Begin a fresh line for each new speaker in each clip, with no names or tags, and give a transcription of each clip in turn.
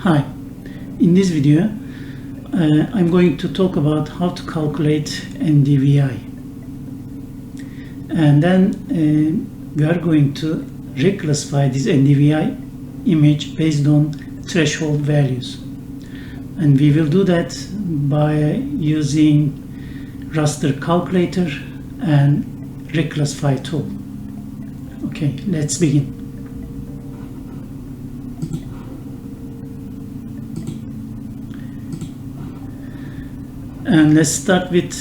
Hi, in this video I'm going to talk about how to calculate NDVI, and then we are going to reclassify this NDVI image based on threshold values, and we will do that by using Raster Calculator and Reclassify Tool. Okay, let's begin. And let's start with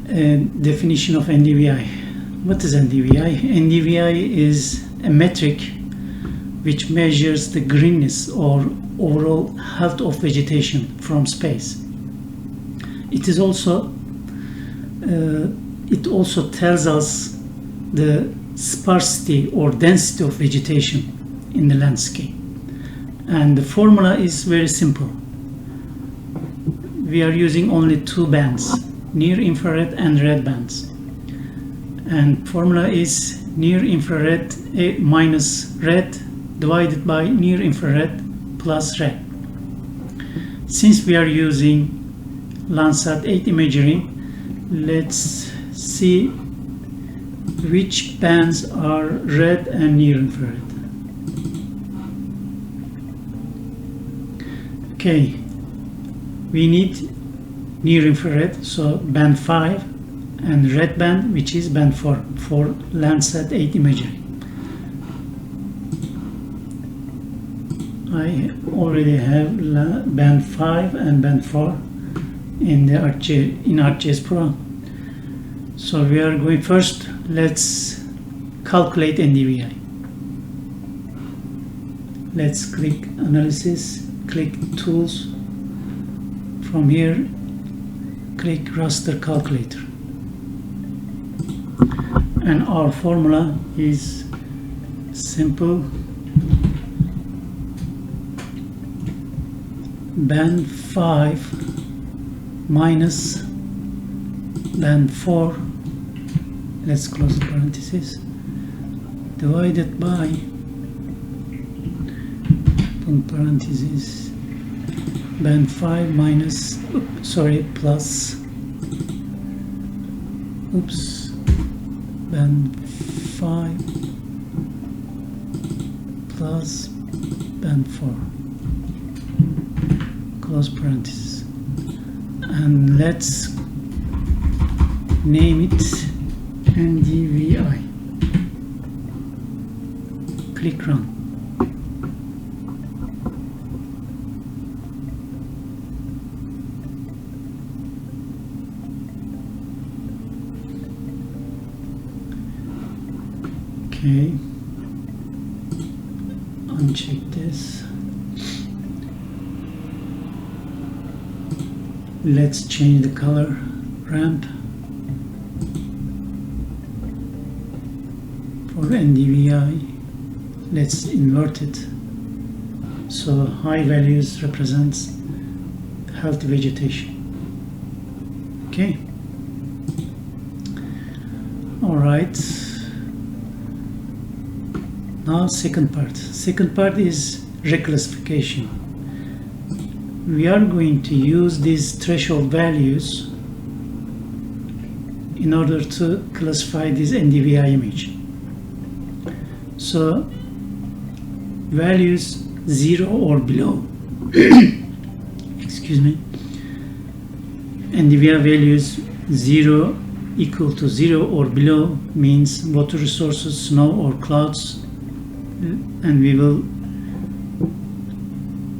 a definition of NDVI. What is NDVI? NDVI is a metric which measures the greenness or overall health of vegetation from space. It also tells us the sparsity or density of vegetation in the landscape. And the formula is very simple. We are using only two bands, near infrared and red bands. And formula is near infrared minus red divided by near infrared plus red. Since we are using Landsat 8 imagery, let's see which bands are red and near infrared. Okay. We need near infrared, so band 5, and red band, which is band 4 for Landsat 8 imagery. I already have band 5 and band 4 in the ArcGIS Pro. So we are going first. Let's calculate NDVI. Let's click Analysis, click Tools. From here, click Raster Calculator, and our formula is simple: band 5 minus band 4, let's close the parentheses, divided by, open parentheses, band 5 minus, plus, band 5 plus band 4, close parenthesis, and let's name it NDVI. Click Run. Okay, uncheck this. Let's change the color ramp for NDVI. Let's invert it so high values represents healthy vegetation. Okay, all right. Now second part is reclassification. We are going to use these threshold values in order to classify this NDVI image. So values 0 or below excuse me, NDVI values 0 equal to 0 or below means water resources, snow or clouds, and we will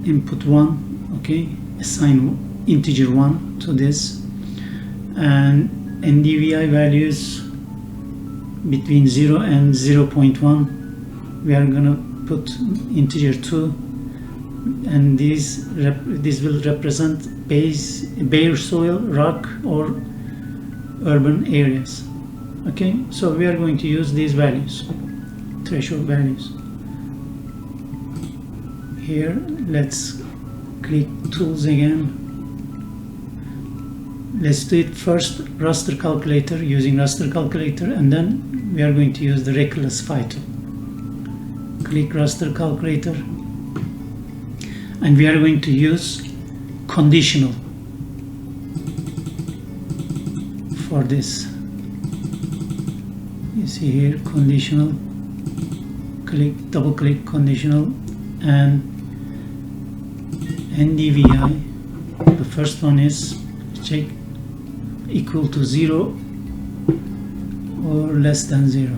input 1, okay, assign integer 1 to this, and NDVI values between 0 and 0.1 we are gonna put integer 2, and this will represent bare soil, rock or urban areas. Okay, so we are going to use these values, threshold values. Here, let's click Tools again. Let's do it first, Raster Calculator, using Raster Calculator, and then we are going to use the Reclassify Tool. Click Raster Calculator, and we are going to use conditional for this. You see here conditional, double click conditional, and NDVI. The first one is check equal to 0 or less than 0.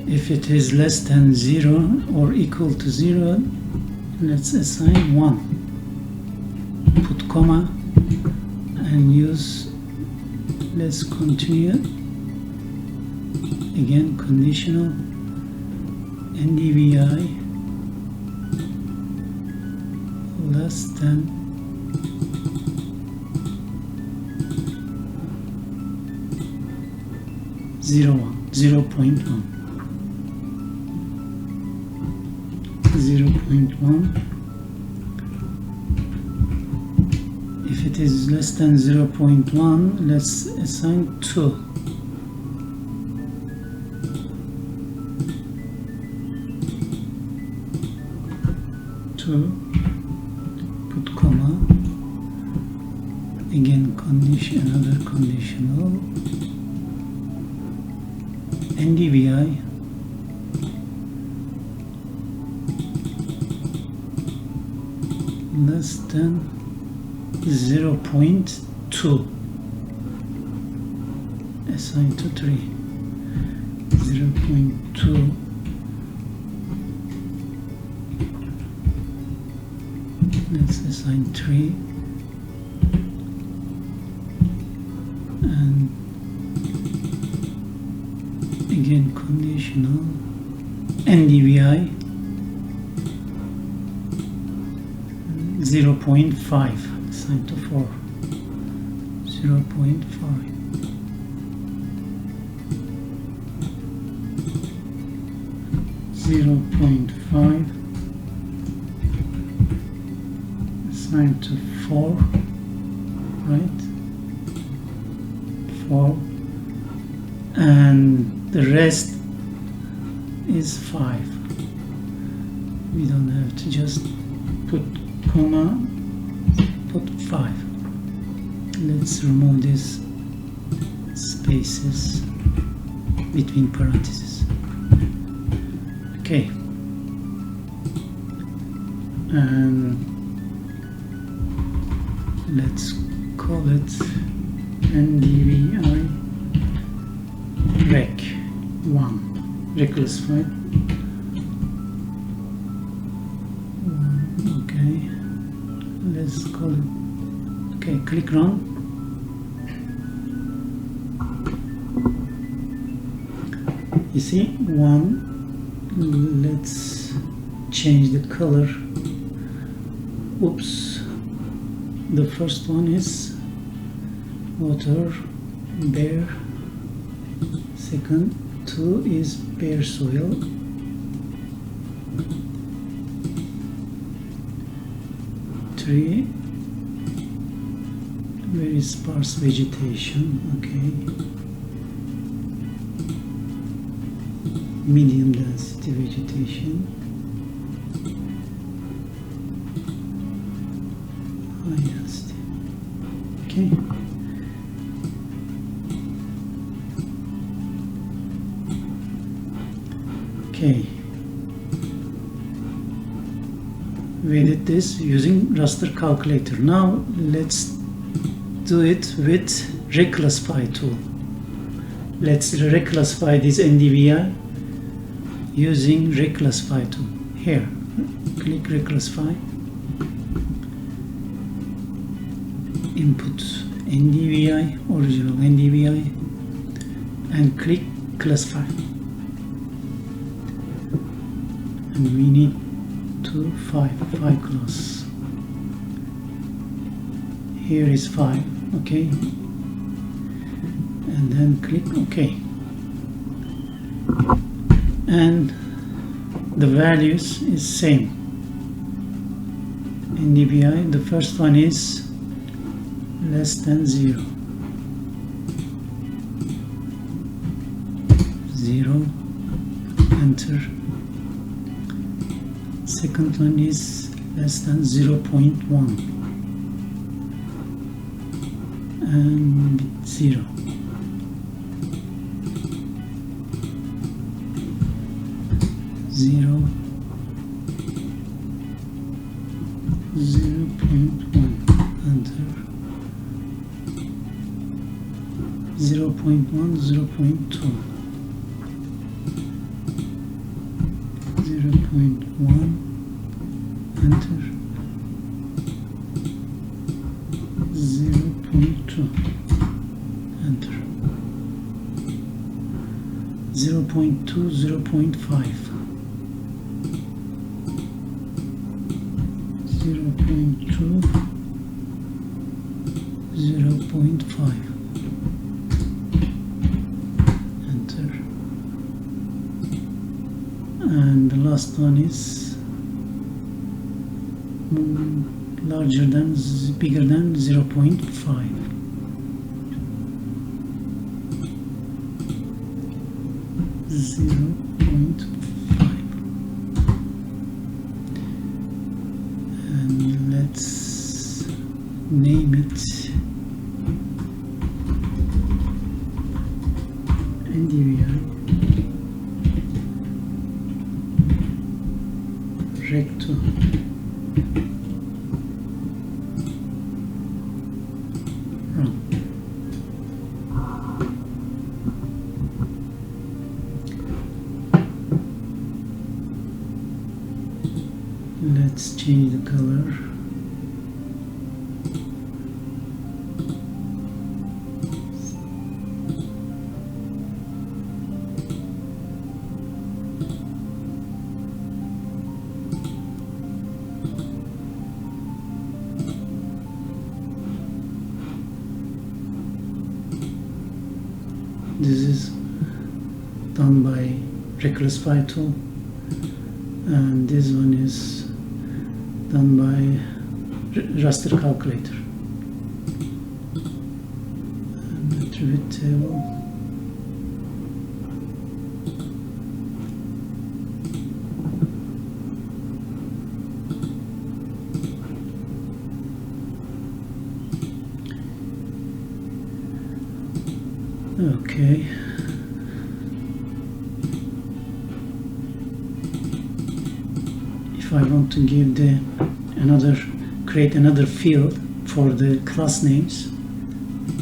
If it is less than 0 or equal to 0, let's assign 1. Put comma and use, let's continue, again conditional, NDVI less than 0.1. 0.1. If it is less than 0.1, let's assign 2. Put comma, again condition, another conditional, NDVI less than 0.2, assign to 3, 0.2, let's assign 3, and again conditional, NDVI 0.5, assign to 4, 0.5. Assign to 4, right? 4, and the rest is 5. We don't have to just put comma, put 5. Let's remove these spaces between parentheses. Okay, and let's call it NDVI Rec 1, Reclassify. Okay, let's call it, okay, click run. You see, 1, let's change the color. Oops, the first one is water, bare. Second, 2 is bare soil. 3, very sparse vegetation. Okay, medium density vegetation, high density. Okay, we did this using Raster Calculator. Now let's do it with Reclassify Tool. Let's reclassify this NDVI using Reclassify Tool. Here, click Reclassify, input NDVI, original NDVI, and click Classify. And we need to 5 class. Here is 5, okay, and then click OK. And the values is same. NDVI, the first one is less than 0. 0, enter. Second one is less than 0.1 and 0. 0, 0.1, enter. 0.1, 0.2, 0.1, enter. 0.2, enter. 0.2, 0.5, 0.2, 0.5, enter. And the last one is larger than, bigger than 0.5. And let's name it NDVI Recto run. Let's change the color. This is done by Reclassify Tool, and this one is done by Raster Calculator. And attribute table. Okay. If I want to give create another field for the class names,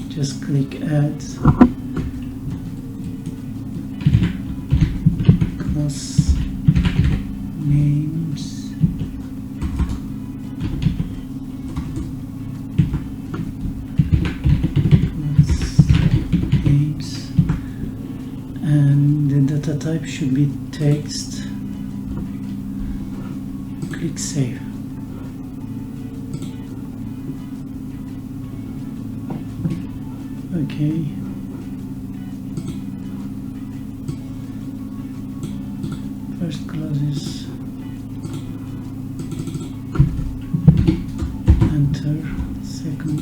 just click add class names. And the data type should be text. Click save. Okay. First class is enter. Second.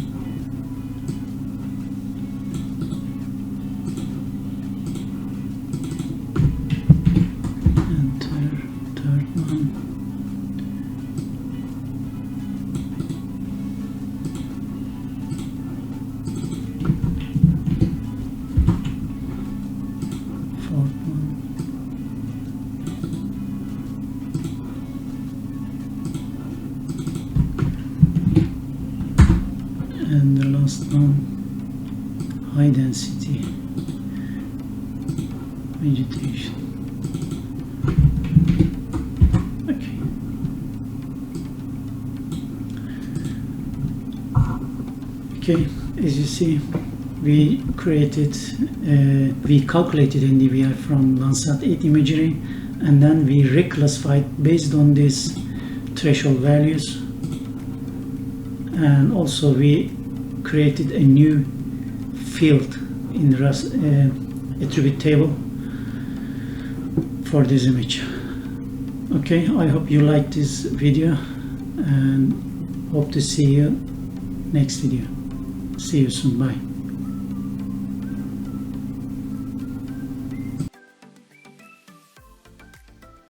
And the last one, high density vegetation. Okay, as you see, we calculated NDVI from Landsat 8 imagery, and then we reclassified based on these threshold values, and also we created a new field in the attribute table for this image. Okay, I hope you liked this video and hope to see you next video. See you soon. Bye.